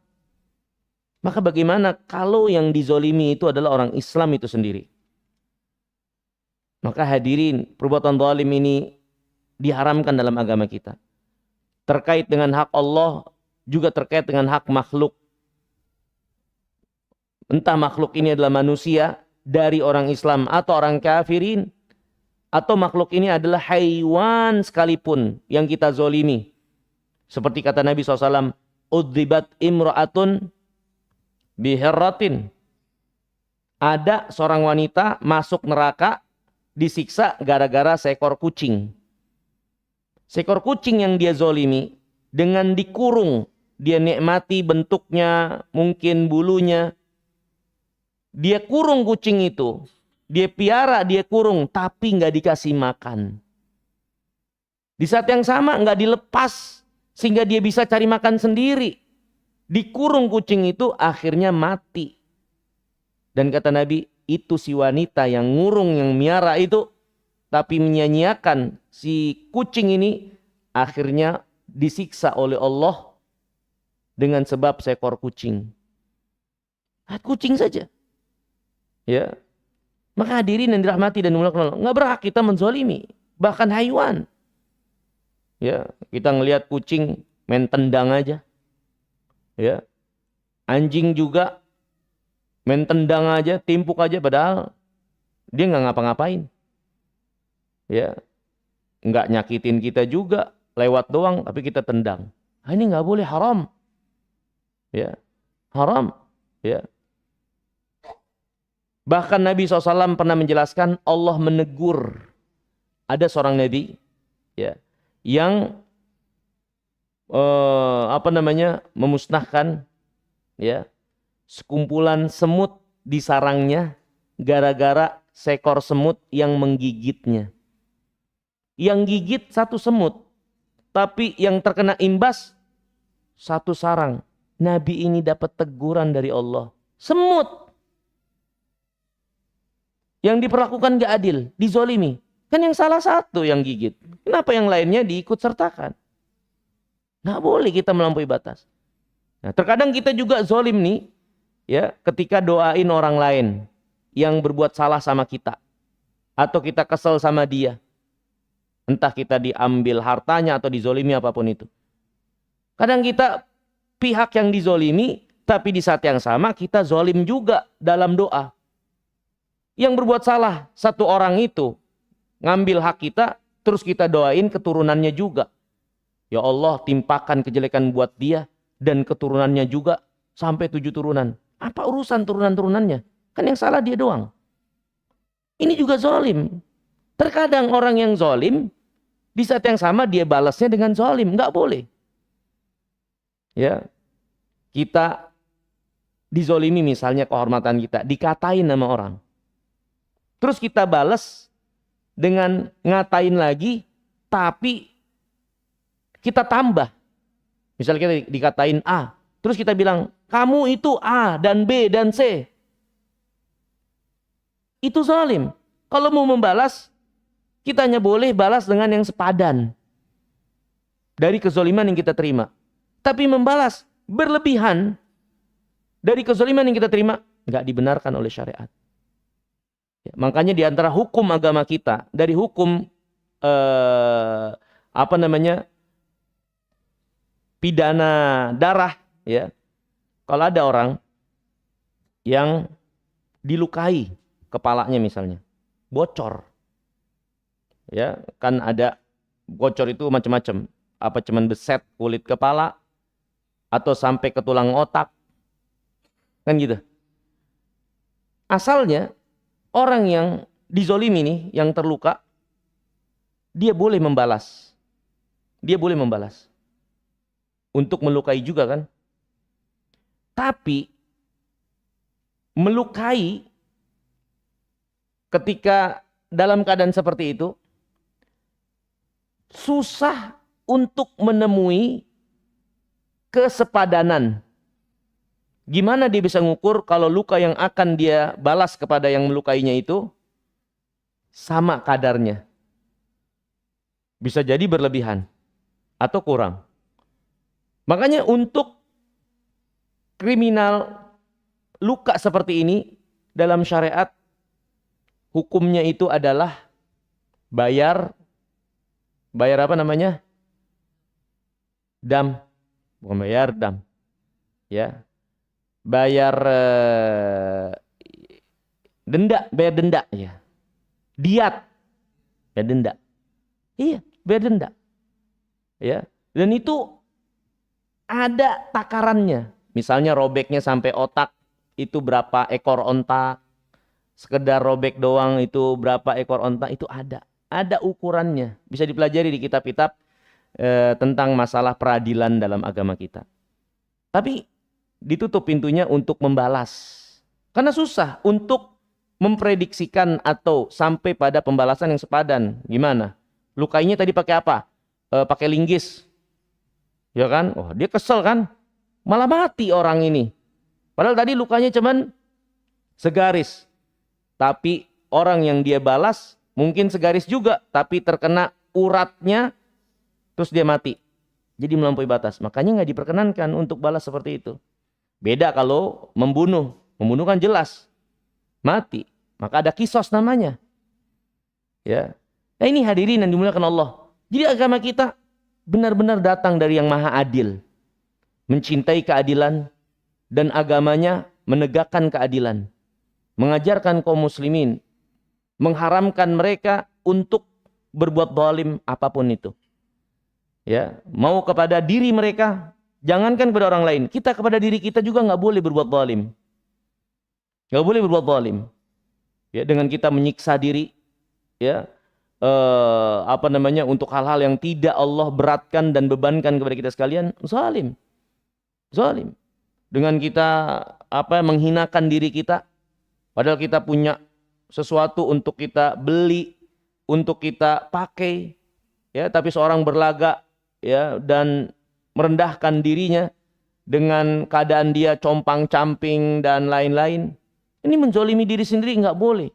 Maka bagaimana kalau yang dizolimi itu adalah orang Islam itu sendiri? Maka hadirin, perbuatan zalim ini diharamkan dalam agama kita. Terkait dengan hak Allah, juga terkait dengan hak makhluk. Entah makhluk ini adalah manusia dari orang Islam atau orang kafirin, atau makhluk ini adalah haiwan sekalipun yang kita zolimi. Seperti kata Nabi SAW, "Udzibat imra'atun biherratin." Ada seorang wanita masuk neraka, disiksa gara-gara seekor kucing. Seekor kucing yang dia zolimi, dengan dikurung, dia nikmati bentuknya, mungkin bulunya. Dia kurung kucing itu dia piara, dia kurung, tapi nggak dikasih makan. Di saat yang sama nggak dilepas, sehingga dia bisa cari makan sendiri. Dikurung kucing itu akhirnya mati. Dan kata Nabi, itu si wanita yang ngurung, yang miara itu, tapi menyanyiakan si kucing ini, akhirnya disiksa oleh Allah dengan sebab seekor kucing. Kucing saja. Ya. Maka hadirin yang dirahmati dan dimuliakan Allah, nggak berhak kita menzolimi, bahkan haiwan. Ya, kita ngelihat kucing main tendang aja. Ya. Anjing juga main tendang aja, timpuk aja, padahal dia nggak ngapa-ngapain. Ya. Nggak nyakitin kita juga, lewat doang, tapi kita tendang. Ini nggak boleh, haram. Ya. Haram. Ya. Bahkan Nabi SAW pernah menjelaskan, Allah menegur. Ada seorang Nabi, ya, yang memusnahkan, ya, sekumpulan semut di sarangnya gara-gara seekor semut yang menggigitnya. Yang gigit satu semut, tapi yang terkena imbas satu sarang. Nabi ini dapat teguran dari Allah. Semut yang diperlakukan gak adil, dizolimi. Kan yang salah satu yang gigit. Kenapa yang lainnya diikut sertakan? Nggak boleh kita melampaui batas. Nah, terkadang kita juga zolim nih, ya, ketika doain orang lain yang berbuat salah sama kita, atau kita kesel sama dia, entah kita diambil hartanya atau dizolimi apapun itu. Kadang kita pihak yang dizolimi, tapi di saat yang sama kita zolim juga dalam doa. Yang berbuat salah satu orang itu ngambil hak kita, terus kita doain keturunannya juga. Ya Allah, timpakan kejelekan buat dia dan keturunannya juga sampai 7 turunan. Apa urusan turunan-turunannya? Kan yang salah dia doang. Ini juga zolim. Terkadang orang yang zolim, di saat yang sama dia balasnya dengan zolim. Nggak boleh. Ya, kita dizolimi misalnya kehormatan kita, dikatain sama orang. Terus kita balas dengan ngatain lagi, tapi kita tambah. Misalnya kita dikatain A, terus kita bilang, kamu itu A dan B dan C. Itu zalim. Kalau mau membalas, kita hanya boleh balas dengan yang sepadan dari kezaliman yang kita terima. Tapi membalas berlebihan dari kezaliman yang kita terima, nggak dibenarkan oleh syariat. Ya, makanya di antara hukum agama kita, dari hukum pidana darah, ya, kalau ada orang yang dilukai kepalanya misalnya, bocor, ya, kan ada bocor itu macam-macam, apa cuman beset kulit kepala atau sampai ke tulang otak, kan gitu. Asalnya orang yang dizolimi nih, yang terluka, dia boleh membalas. Dia boleh membalas. Untuk melukai juga kan. Tapi melukai ketika dalam keadaan seperti itu, susah untuk menemui kesepadanan. Gimana dia bisa ngukur kalau luka yang akan dia balas kepada yang melukainya itu sama kadarnya? Bisa jadi berlebihan atau kurang. Makanya untuk kriminal luka seperti ini dalam syariat hukumnya itu adalah bayar apa namanya? Dam. Bukan bayar dam. Ya. Bayar bayar denda ya. Diat. Bayar denda. Iya, bayar denda. Ya. Dan itu ada takarannya. Misalnya robeknya sampai otak itu berapa ekor onta. Sekedar robek doang itu berapa ekor onta, itu ada. Ada ukurannya. Bisa dipelajari di kitab-kitab tentang masalah peradilan dalam agama kita. Tapi ditutup pintunya untuk membalas. Karena susah untuk memprediksikan atau sampai pada pembalasan yang sepadan. Gimana? Lukainya tadi pakai apa? Pakai linggis. Ya kan? Oh, dia kesel kan? Malah mati orang ini. Padahal tadi lukanya cuman segaris. Tapi orang yang dia balas mungkin segaris juga, tapi terkena uratnya terus dia mati. Jadi melampaui batas. Makanya nggak diperkenankan untuk balas seperti itu. Beda kalau membunuh. Membunuh kan jelas mati. Maka ada kisos namanya. Ya. Nah, ini hadirin yang dimuliakan Allah. Jadi agama kita benar-benar datang dari yang maha adil. Mencintai keadilan. Dan agamanya menegakkan keadilan. Mengajarkan kaum muslimin. Mengharamkan mereka untuk berbuat zalim apapun itu. Ya, mau kepada diri mereka, jangankan kepada orang lain. Kita kepada diri kita juga nggak boleh berbuat zalim. Nggak boleh berbuat zalim. Ya, dengan kita menyiksa diri, ya, untuk hal-hal yang tidak Allah beratkan dan bebankan kepada kita sekalian, zalim. Zalim. Dengan kita menghinakan diri kita, padahal kita punya sesuatu untuk kita beli, untuk kita pakai, ya, tapi seorang berlagak, ya, dan merendahkan dirinya dengan keadaan dia compang-camping dan lain-lain. Ini menzolimi diri sendiri, nggak boleh.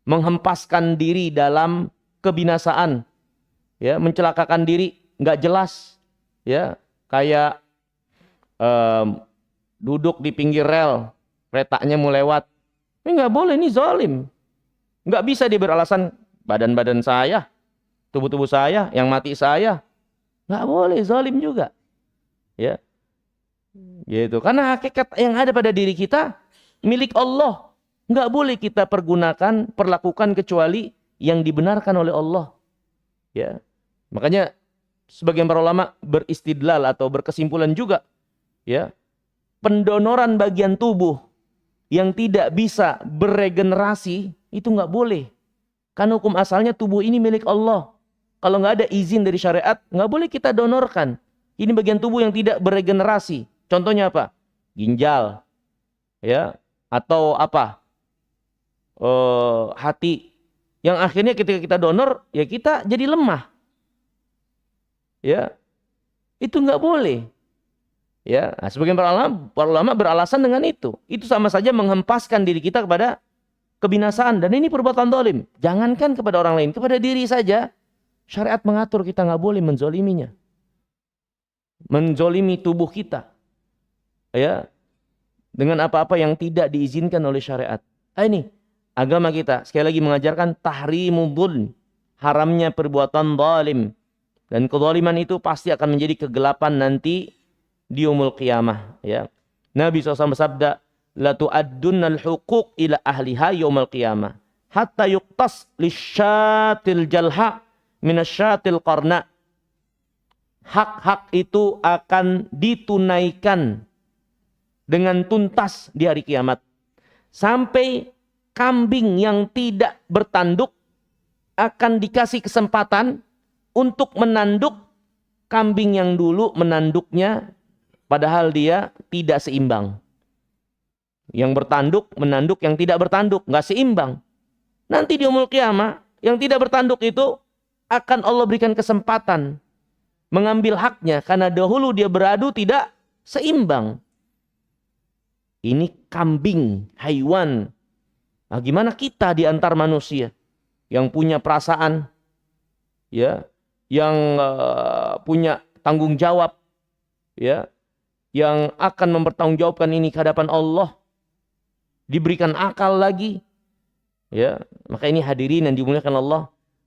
Menghempaskan diri dalam kebinasaan, ya, mencelakakan diri, nggak jelas, ya, kayak duduk di pinggir rel, keretanya mau lewat. Ini nggak boleh, ini zalim. Nggak bisa dia beralasan badan-badan saya, tubuh-tubuh saya, yang mati saya. Nggak boleh, zalim juga. Ya. Gitu. Karena hakikat yang ada pada diri kita milik Allah. Nggak boleh kita perlakukan kecuali yang dibenarkan oleh Allah. Ya. Makanya sebagian para ulama beristidlal atau berkesimpulan juga, ya, pendonoran bagian tubuh yang tidak bisa beregenerasi itu nggak boleh. Karena hukum asalnya tubuh ini milik Allah. Kalau nggak ada izin dari syariat, nggak boleh kita donorkan. Ini bagian tubuh yang tidak beregenerasi. Contohnya apa? Ginjal, ya, atau apa? Hati. Yang akhirnya ketika kita donor, ya kita jadi lemah. Ya, itu nggak boleh. Ya, nah, sebagian para ulama beralasan dengan itu. Itu sama saja menghempaskan diri kita kepada kebinasaan. Dan ini perbuatan zalim. Jangankan kepada orang lain, kepada diri saja. Syariat mengatur kita nggak boleh menzoliminya. Menzolimi tubuh kita. Ya, dengan apa-apa yang tidak diizinkan oleh syariat. Nah, ini agama kita sekali lagi mengajarkan tahrimul, haramnya perbuatan zalim. Dan kezaliman itu pasti akan menjadi kegelapan nanti di yaumul qiyamah, ya. Nabi SAW bersabda, la tu'addunnal huquq ila ahliha yaumul qiyamah hatta yuqtas lisyatil jalha minasyatil qarna. Hak-hak itu akan ditunaikan dengan tuntas di hari kiamat. Sampai kambing yang tidak bertanduk akan dikasih kesempatan untuk menanduk kambing yang dulu menanduknya, padahal dia tidak seimbang. Yang bertanduk menanduk yang tidak bertanduk, nggak seimbang. Nanti di yaumul qiyamah yang tidak bertanduk itu akan Allah berikan kesempatan mengambil haknya karena dahulu dia beradu tidak seimbang. Ini kambing, haiwan. Nah, gimana kita di antar manusia yang punya perasaan, ya, yang punya tanggung jawab, ya, yang akan mempertanggungjawabkan ini ke hadapan Allah, diberikan akal lagi, ya. Maka ini hadirin yang dimuliakan Allah,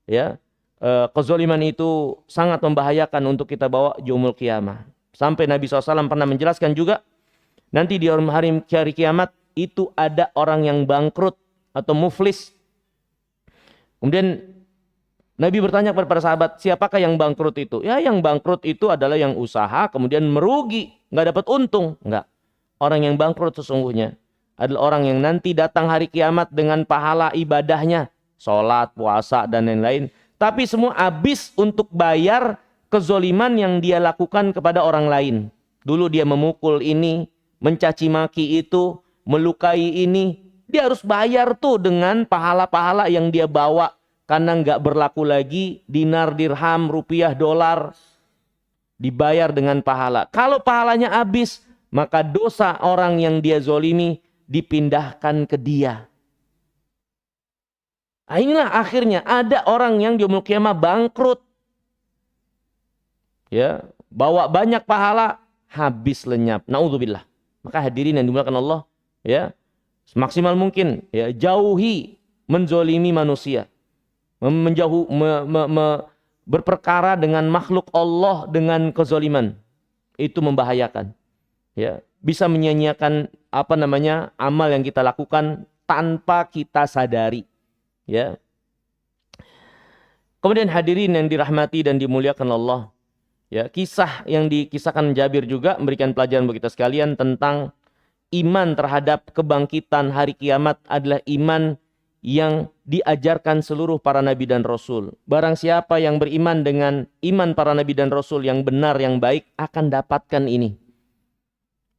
ya, kezaliman itu sangat membahayakan untuk kita bawa di yaumul qiyamah. Sampai Nabi SAW pernah menjelaskan juga, nanti di hari kiamat itu ada orang yang bangkrut atau muflis. Kemudian Nabi bertanya kepada para sahabat, siapakah yang bangkrut itu? Ya, yang bangkrut itu adalah yang usaha kemudian merugi, nggak dapat untung. Enggak. Orang yang bangkrut sesungguhnya adalah orang yang nanti datang hari kiamat dengan pahala ibadahnya, sholat, puasa, dan lain-lain. Tapi semua habis untuk bayar kezoliman yang dia lakukan kepada orang lain. Dulu dia memukul ini, mencaci maki itu, melukai ini, dia harus bayar tuh dengan pahala-pahala yang dia bawa. Karena nggak berlaku lagi dinar, dirham, rupiah, dolar. Dibayar dengan pahala. Kalau pahalanya habis, maka dosa orang yang dia zolimi dipindahkan ke dia. Nah, inilah akhirnya ada orang yang di yaumul qiyamah bangkrut. Ya, bawa banyak pahala, habis lenyap. Naudzubillah. Maka hadirin yang dimuliakan Allah, ya, semaksimal mungkin ya jauhi menzolimi manusia. Berperkara dengan makhluk Allah dengan kezoliman. Itu membahayakan. Ya, bisa menyia-nyiakan amal yang kita lakukan tanpa kita sadari. Ya. Kemudian hadirin yang dirahmati dan dimuliakan Allah. Ya, kisah yang dikisahkan Jabir juga memberikan pelajaran bagi kita sekalian tentang iman terhadap kebangkitan hari kiamat adalah iman yang diajarkan seluruh para nabi dan rasul. Barang siapa yang beriman dengan iman para nabi dan rasul yang benar, yang baik, akan dapatkan ini.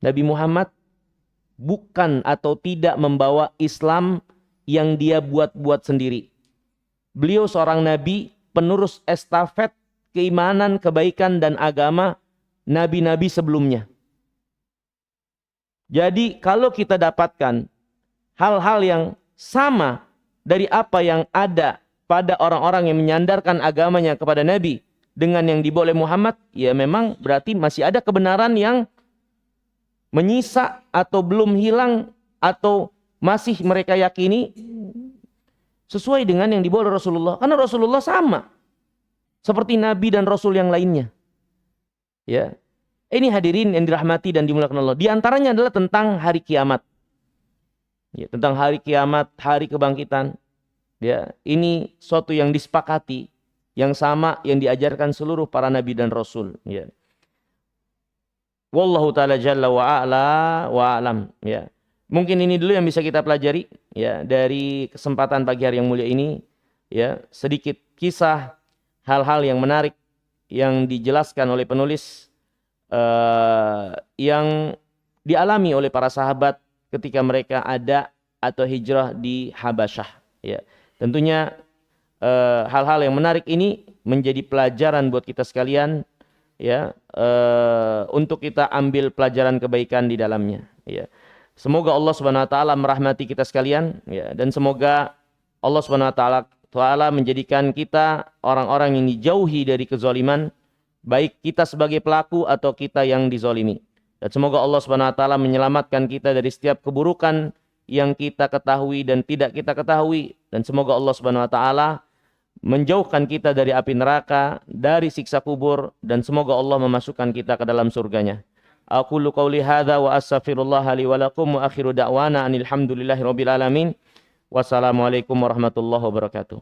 Nabi Muhammad bukan atau tidak membawa Islam yang dia buat-buat sendiri. Beliau seorang nabi, penerus estafet keimanan, kebaikan, dan agama nabi-nabi sebelumnya. Jadi kalau kita dapatkan hal-hal yang sama dari apa yang ada pada orang-orang yang menyandarkan agamanya kepada Nabi dengan yang dibawa oleh Muhammad, ya memang berarti masih ada kebenaran yang menyisa atau belum hilang atau masih mereka yakini sesuai dengan yang dibawa oleh Rasulullah. Karena Rasulullah sama seperti Nabi dan Rasul yang lainnya. Ya, ini hadirin yang dirahmati dan dimuliakan Allah. Di antaranya adalah tentang hari kiamat. Ya, tentang hari kiamat, hari kebangkitan. Ya, ini suatu yang disepakati, yang sama yang diajarkan seluruh para nabi dan rasul. Ya. Wallahu taala jalla wa a'la wa a'lam. Ya. Mungkin ini dulu yang bisa kita pelajari ya dari kesempatan pagi hari yang mulia ini. Ya, sedikit kisah hal-hal yang menarik yang dijelaskan oleh penulis yang dialami oleh para sahabat ketika mereka ada atau hijrah di Habasyah. Ya, tentunya hal-hal yang menarik ini menjadi pelajaran buat kita sekalian, ya, untuk kita ambil pelajaran kebaikan di dalamnya. Ya, semoga Allah Subhanahu Wa Taala merahmati kita sekalian, ya, dan semoga Allah Subhanahu Wa Taala menjadikan kita orang-orang yang dijauhi dari kezaliman, baik kita sebagai pelaku atau kita yang dizalimi. Dan semoga Allah Subhanahu Wa Taala menyelamatkan kita dari setiap keburukan yang kita ketahui dan tidak kita ketahui. Dan semoga Allah Subhanahu Wa Taala menjauhkan kita dari api neraka, dari siksa kubur, dan semoga Allah memasukkan kita ke dalam surganya. Aqulu qauli hadza wa astaghfirullah li wa lakum wa akhiru da'wana anil hamdulillahi rabbil alamin. Wassalamualaikum warahmatullahi wabarakatuh.